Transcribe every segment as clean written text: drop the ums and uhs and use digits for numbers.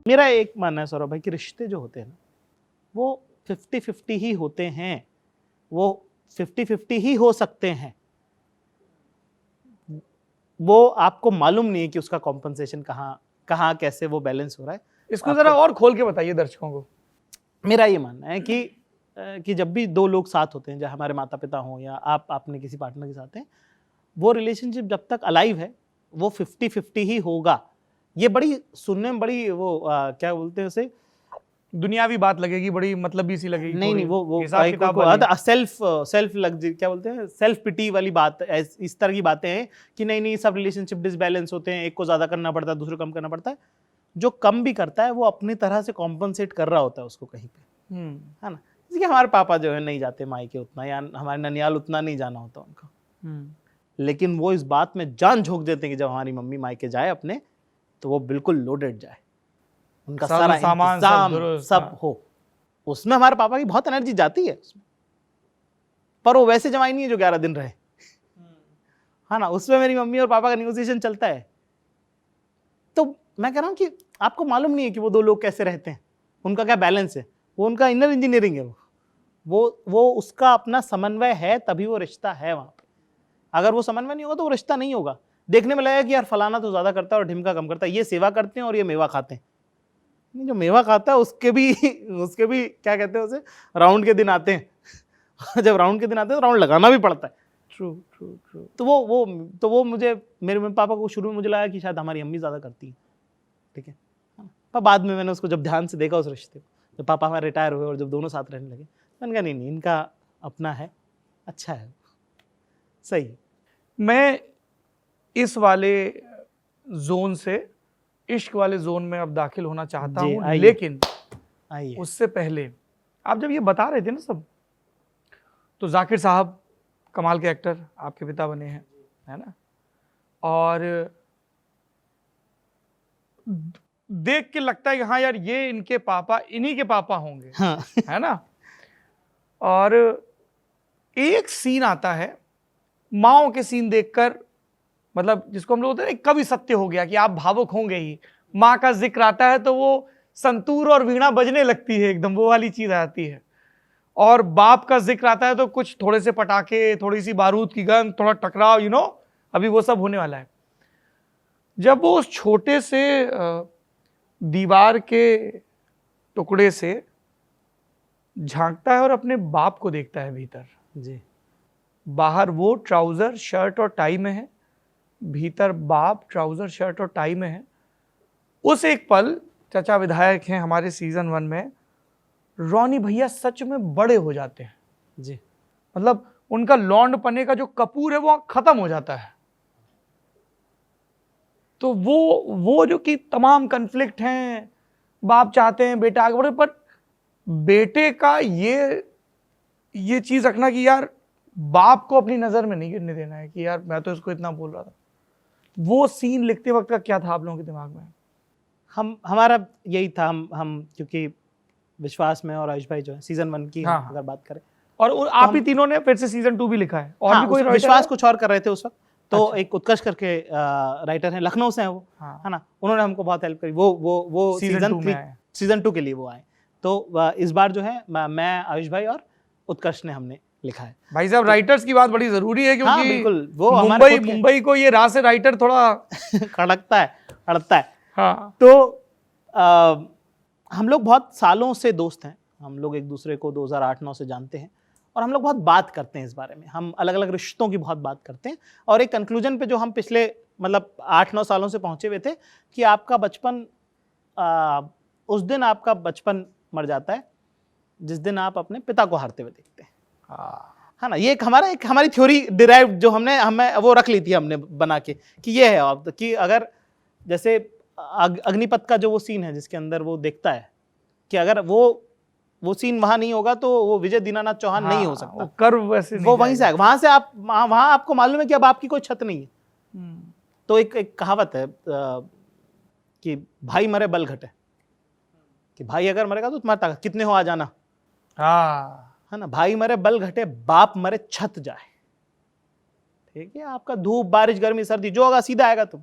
मेरा एक मानना है सौरभ भाई कि रिश्ते जो होते हैं ना वो 50-50 ही होते हैं, वो 50-50 ही हो सकते हैं। वो आपको मालूम नहीं है कि उसका कॉम्पनसेशन कहाँ कैसे वो बैलेंस हो रहा है। इसको जरा और खोल के बताइए दर्शकों को। मेरा ये मानना है कि जब भी दो लोग साथ होते हैं, चाहे हमारे माता पिता हों या आप अपने किसी पार्टनर के साथ हैं, वो रिलेशनशिप जब तक अलाइव है वो 50-50 ही होगा। ये बड़ी सुनने में बड़ी वो क्या बोलते हैं उसे, दुनियावी बात लगेगी, बड़ी मतलबी सी लगेगी। नहीं वो सेल्फ लग्जरी क्या बोलते हैं, सेल्फ पिटी वाली बात, इस तरह की बातें हैं कि नहीं सब रिलेशनशिप डिसबैलेंस होते हैं, एक को ज्यादा करना पड़ता है दूसरे को कम करना पड़ता है। जो कम भी करता है वो अपनी तरह से कॉम्पनसेट कर रहा होता है उसको कहीं पे, है ना। जैसे कि हमारे पापा जो है नहीं जाते मायके उतना, या हमारे ननियाल उतना नहीं जाना होता उनको, लेकिन वो इस बात में जान झोंक देते हैं कि जब हमारी मम्मी मायके जाए अपने तो वो बिल्कुल लोडेड जाए, उनका सारा सामान सब हो। उसमें हमारे पापा की बहुत एनर्जी जाती है उसमें, पर वो वैसे जमाई नहीं है जो 11 दिन रहे, है ना। उसमें मेरी मम्मी और पापा का नेगोशिएशन चलता है। तो मैं कह रहा हूं कि आपको मालूम नहीं है कि वो दो लोग कैसे रहते हैं, उनका क्या बैलेंस है, वो उनका इनर इंजीनियरिंग है, वो उसका अपना समन्वय है, तभी वो रिश्ता है वहां पे। अगर वो समन्वय नहीं होगा तो वो रिश्ता नहीं होगा। देखने में लगेगा कि यार फलाना तो ज्यादा करता है और ढिमका कम करता है, ये सेवा करते हैं और ये मेवा खाते हैं। जो मेवा खाता है उसके भी क्या कहते हैं उसे, राउंड के दिन आते हैं। जब राउंड के दिन आते हैं तो राउंड लगाना भी पड़ता है। True true true. तो वो मुझे, मेरे मम्मी पापा को शुरू में मुझे लगा कि शायद हमारी अम्मी ज्यादा करती है, ठीक है। पर बाद में मैंने उसको जब ध्यान से देखा उस रिश्ते को, जब पापा हमारे रिटायर हुए और जब दोनों साथ रहने लगे, मैंने कहा नहीं इनका अपना है, अच्छा है, सही। मैं इस वाले जोन से इश्क वाले जोन में अब दाखिल होना चाहता हूं, लेकिन उससे पहले आप जब ये बता रहे थे ना सब, तो जाकिर साहब कमाल के एक्टर आपके पिता बने हैं, है ना, और देख के लगता है कि हाँ यार ये इनके पापा इन्हीं के पापा होंगे, हाँ। है ना। और एक सीन आता है माओ के सीन देखकर, मतलब जिसको हम लोग होते हैं कभी सत्य हो गया कि आप भावुक होंगे ही। माँ का जिक्र आता है तो वो संतूर और वीणा बजने लगती है, एकदम वो वाली चीज आती है। और बाप का जिक्र आता है तो कुछ थोड़े से पटाखे, थोड़ी सी बारूद की गंध, थोड़ा टकराव, अभी वो सब होने वाला है। जब वो उस छोटे से दीवार के टुकड़े से झांकता है और अपने बाप को देखता है भीतर, जी, बाहर वो ट्राउजर शर्ट और टाई में है, भीतर बाप ट्राउजर शर्ट और टाई में है। उस एक पल, चाचा विधायक हैं हमारे सीजन 1 में, रॉनी भैया सच में बड़े हो जाते हैं जी। मतलब उनका लौंड पने का जो कपूर है वो खत्म हो जाता है। तो वो जो कि तमाम कन्फ्लिक्ट हैं, बाप चाहते हैं बेटा आगे बढ़े, पर बेटे का ये चीज रखना कि यार बाप को अपनी नजर में नहीं गिरने देना है कि यार मैं तो इसको इतना बोल रहा था। वो सीन लिखते वक्त का क्या था आप लोगों के दिमाग में? हमारा यही था, हम क्योंकि विश्वास में और आयुष भाई जो है सीजन 1 की हाँ, अगर बात करें, और आप ही तीनों ने फिर से सीजन 2 भी लिखा है, और भी कोई विश्वास कुछ और कर रहे थे उस वक्त, तो अच्छा। एक उत्कर्ष करके राइटर हैं, लखनऊ से हैं वो, हाँ। है ना, उन्होंने हमको बहुत हेल्प करी। वो सीजन 2 के लिए वो आए। तो इस बार जो है मैं आयुष भाई और उत्कर्ष ने हमने लिखा है। भाई साहब राइटर्स की बात बड़ी जरूरी है, क्योंकि हाँ, बिल्कुल, वो मुंबई को ये राह से राइटर थोड़ा अड़ता है। हाँ। तो हम लोग बहुत सालों से दोस्त हैं, हम लोग एक दूसरे को 2008-9 से जानते हैं, और हम लोग बहुत बात करते हैं इस बारे में, हम अलग अलग रिश्तों की बहुत बात करते हैं। और एक कंक्लूजन पे जो हम पिछले मतलब 8-9 सालों से पहुंचे हुए थे कि आपका बचपन, उस दिन आपका बचपन मर जाता है जिस दिन आप अपने पिता को हारते हुए देखते हैं, है ना। ये एक हमारी थ्योरी डिराइव जो हमें वो रख ली थी हमने बना के कि ये है अब कि अगर जैसे अग्निपथ का जो वो सीन है जिसके अंदर वो देखता है कि अगर वो सीन वहां नहीं होगा तो वो विजय दीनानाथ चौहान नहीं हो सकता, कर्व वैसे वो वहीं से आएगा, वहां से आप वहां आपको मालूम है कि अब आपकी कोई छत नहीं है। तो एक कहावत है कि भाई मरे बल घटे, कि भाई अगर मरेगा तो तुम्हारी ताकत कितने हो आ जाना, है ना। भाई मरे बल घटे, बाप मरे छत जाए, ठीक है। आपका धूप बारिश गर्मी सर्दी जो होगा सीधा आएगा तुम,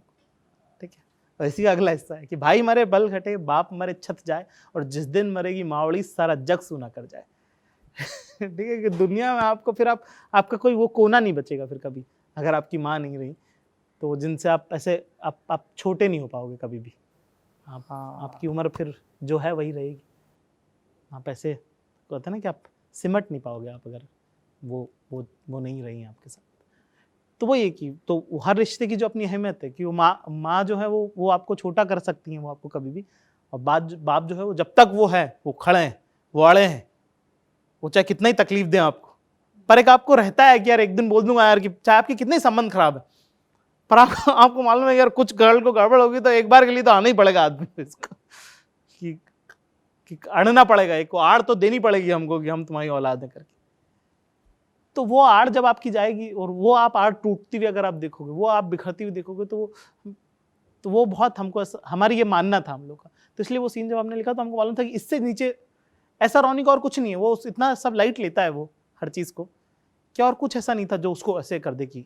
ठीक है। और इसी का अगला हिस्सा है कि भाई मरे बल घटे, बाप मरे छत जाए, और जिस दिन मरेगी मावड़ी सारा जग सूना कर जाए। ठीक है कि दुनिया में आपको फिर आपका कोई वो कोना नहीं बचेगा फिर कभी, अगर आपकी माँ नहीं रही तो जिनसे आप ऐसे आप छोटे नहीं हो पाओगे कभी भी। आपकी उम्र फिर जो है वही रहेगी। आप ऐसे कहते हैं ना कि आप सिमट नहीं पाओगे आप अगर वो नहीं रही आपके साथ। तो वो ये कि तो हर रिश्ते की जो अपनी अहमियत है कि वो माँ जो है वो आपको छोटा कर सकती हैं, वो आपको कभी भी, और बाप जो है वो जब तक वो है वो खड़े हैं, वो अड़े हैं, वो चाहे कितना ही तकलीफ दें आपको, पर एक आपको रहता है कि यार एक दिन बोल दूंगा यार कि चाहे आपके कितने संबंध खराब है, पर आपको मालूम है यार कुछ गर्ल को गड़बड़ होगी तो एक बार के लिए तो आना ही पड़ेगा आदमी को इसको, कि अड़ना पड़ेगा, एक को आड़ तो देनी पड़ेगी हमको कि हम तुम्हारी औलाद है करके। तो वो आड़ जब आपकी जाएगी और वो आप आड़ टूटती हुई अगर आप देखोगे, वो आप बिखरती हुई देखोगे, तो वो बहुत हमको हमारी ये मानना था हम लोग का। तो इसलिए वो सीन जब हमने लिखा तो हमको मालूम था कि इससे नीचे ऐसा रोनिक और कुछ नहीं है। वो इतना सब लाइट लेता है वो हर चीज़ को, क्या और कुछ ऐसा नहीं था जो उसको ऐसे कर दे कि